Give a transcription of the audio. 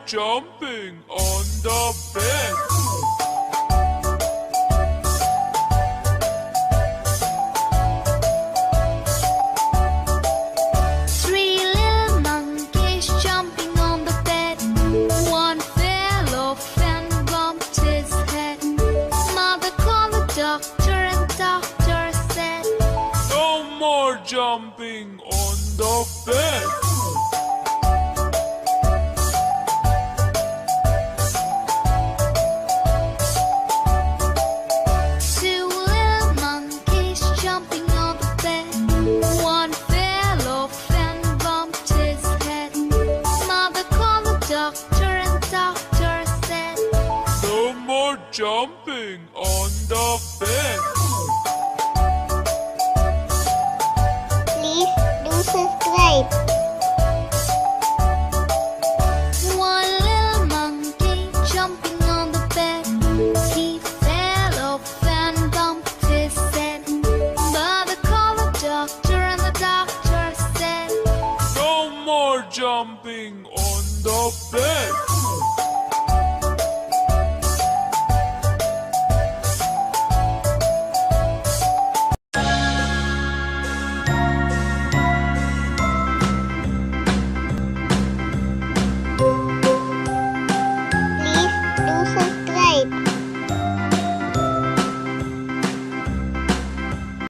jumping on the bed. Three little monkeys jumping on the bed. One fell off and bumped his head. Mother called the doctor and doctor said, No more jumping on the bed. two little monkeys jumping on the bed. One fell off and bumped his head. Mother called the doctor and doctor said, No more jumping on the bed. Please do subscribe. one little monkey jumping on the bed. He fell off and bumped his head. Mother called the doctor and the doctor said, No more jumping on the bed.